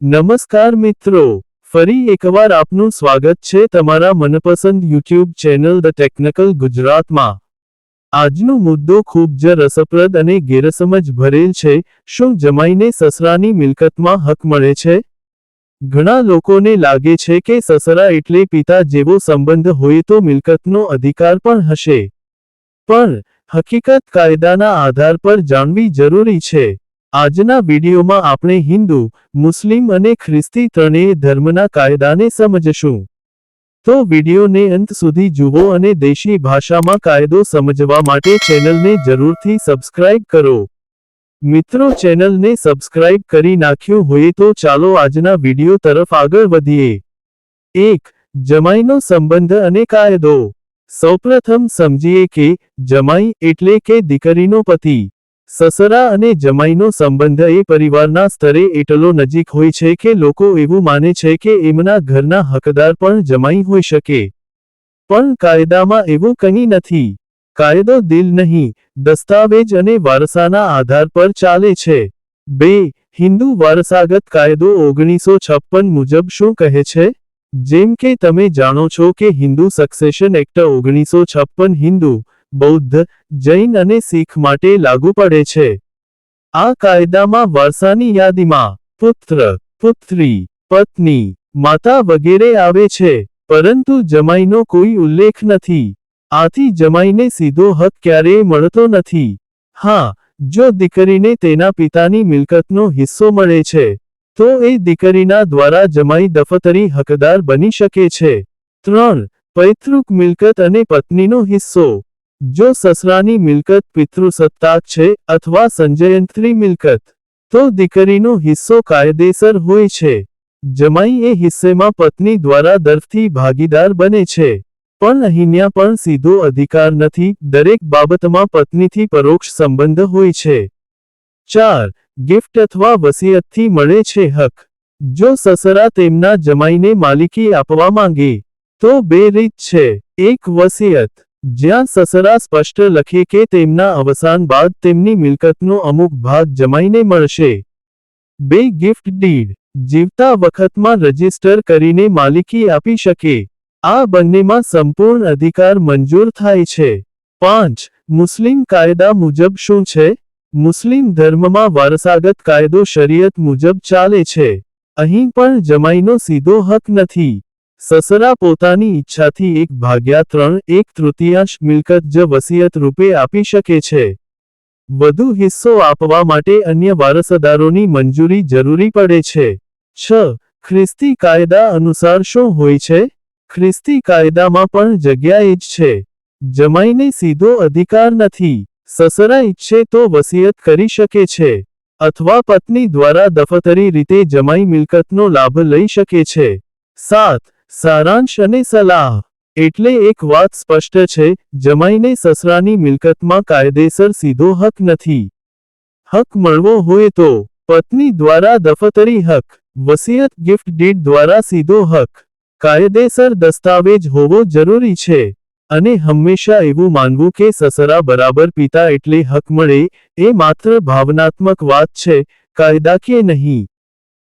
નમસ્કાર મિત્રો, ફરી એકવાર આપનું સ્વાગત છે તમારા મનપસંદ યુટ્યુબ ચેનલ ધ ટેકનિકલ ગુજરાતમાં। આજનો મુદ્દો ખૂબ જ રસપ્રદ અને ગેરસમજ ભરેલ છે। શું જમાઈને સસરાની મિલકતમાં હક મળે છે? ઘણા લોકોને લાગે છે કે સસરા એટલે પિતા જેવો સંબંધ હોય તો મિલકતનો અધિકાર પણ હશે। પણ હકીકત કાયદાના આધાર પર જાણવી જરૂરી છે। આજના વિડીયોમાં આપણે હિન્દુ, મુસ્લિમ અને ખ્રિસ્તી ત્રણેય ધર્મના કાયદાને સમજશું। તો વિડીયોને અંત સુધી જુઓ અને દેશી ભાષામાં કાયદો સમજવા માટે ચેનલને જરૂરથી સબસ્ક્રાઇબ કરો। મિત્રો, ચેનલને સબસ્ક્રાઇબ કરી નાખ્યું હોય તો ચાલો આજના વિડીયો તરફ આગળ વધીએ। 1. જમાઈનો સંબંધ અને કાયદો। સૌપ્રથમ સમજીએ કે જમાઈ એટલે કે દીકરીનો પતિ। સસરા અને જમાઈનો સંબંધ એ પરિવારના સ્તરે એટલો નજીક હોય છે કે લોકો એવું માને છે કે એમના ઘરના હકદાર પણ જમાઈ હોઈ શકે। પણ કાયદામાં એવું કંઈ નથી। કાયદો દિલ નહીં, દસ્તાવેજ અને વારસાના આધાર પર ચાલે છે। 2. હિન્દુ વારસાગત કાયદો 1956 મુજબ શું કહે છે? જેમ કે તમે જાણો છો કે હિન્દુ સક્સેશન એક્ટ 1956 હિન્દુ, બૌદ્ધ, જૈન અને શીખ માટે લાગુ પડે છે। આ કાયદામાં વારસાની યાદીમાં પુત્ર, પુત્રી, પત્ની, માતા વગેરે આવે છે, પરંતુ જમાઈનો કોઈ ઉલ્લેખ નથી। આથી જમાઈને સીધો હક ક્યારેય મળતો નથી। હા, જો દીકરીને તેના પિતાની મિલકતનો હિસ્સો મળે છે, તો એ દીકરીના દ્વારા જમાઈ દફતરી હકદાર બની શકે છે। 3. પૈતૃક મિલકત અને પત્નીનો હિસ્સો। જો સસરાની મિલકત પિતૃસત્તાક છે અથવા સંજયંત્રી મિલકત, તો દીકરીનો હિસ્સો કાયદેસર હોય છે। જમાઈ એ હિસ્સેમાં પત્ની દ્વારા દરથી ભાગીદાર બને છે। પણ અહીંયા પણ સીધો અધિકાર નથી, દરેક બાબતમાં પત્નીથી પરોક્ષ સંબંધ હોય છે। 4. ગિફ્ટ અથવા વસિયતથી મળે છે હક। જો સસરા તેમના જમાઈને માલિકી આપવા માંગે, તો બે રીત છે। 1. વસિયત, જ્યાં સસરા સ્પષ્ટ લખે કે તેમના અવસાન બાદ તેમની મિલકતનો અમુક ભાગ જમાઈને મળશે। 2. ગિફ્ટ ડીડ, જીવતા વખતમાં રજીસ્ટર કરીને માલિકી આપી શકે। આ બંનેમાં સંપૂર્ણ અધિકાર મંજૂર થાય છે। 5. મુસ્લિમ કાયદા મુજબ શું છે? મુસ્લિમ ધર્મમાં વારસાગત કાયદો શરીયત મુજબ ચાલે છે। અહીં પણ જમાઈનો સીધો હક નથી। સસરા પોતાની ઈચ્છાથી 1/3 1/3 મિલકત જ વસિયત રૂપે આપી શકે છે। વધુ હિસ્સો આપવા માટે અન્ય વારસદારોની મંજૂરી જરૂરી પડે છે। 6. ખ્રિસ્તી કાયદા અનુસાર શું હોય છે? ખ્રિસ્તી કાયદામાં પણ જગ્યાએ જ છે। જમાઈને સીધો અધિકાર નથી। સસરા ઈચ્છે તો વસિયત કરી શકે છે, અથવા પત્ની દ્વારા દફતરી રીતે જમાઈ મિલકતનો લાભ લઈ શકે છે। 7. સારાંશ અને સલાહ। એટલે એક વાત સ્પષ્ટ છે, જમાઈને સસરાની મિલકતમાં કાયદેસર સીધો હક નથી। હક મળવો હોય તો પત્ની દ્વારા દફતરી હક, વસિયત ગિફ્ટ ડીડ દ્વારા સીધો હક, કાયદેસર દસ્તાવેજ હોવો જરૂરી છે। અને હંમેશા એવું માનવું કે સસરા બરાબર પિતા એટલે હક મળે, એ માત્ર ભાવનાત્મક વાત છે, કાયદાકીય નહીં।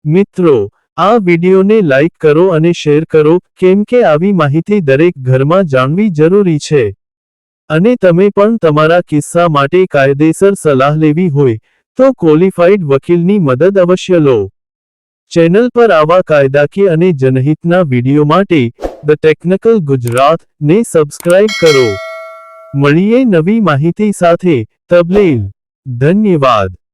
મિત્રો, આ વિડીયોને લાઈક કરો અને શેર કરો, કેમ કે આવી માહિતી દરેક ઘરમાં જાણવી જરૂરી છે। અને તમે પણ તમારા કિસ્સા માટે કાયદેસર સલાહ લેવી હોય, તો ક્વોલિફાઈડ વકીલની મદદ અવશ્ય લો। ચેનલ પર આવા કાયદાકીય અને જનહિતના વિડીયો માટે ધ ટેકનિકલ ગુજરાત ને સબસ્ક્રાઇબ કરો। મળીએ નવી માહિતી સાથે, તબલેલ, ધન્યવાદ।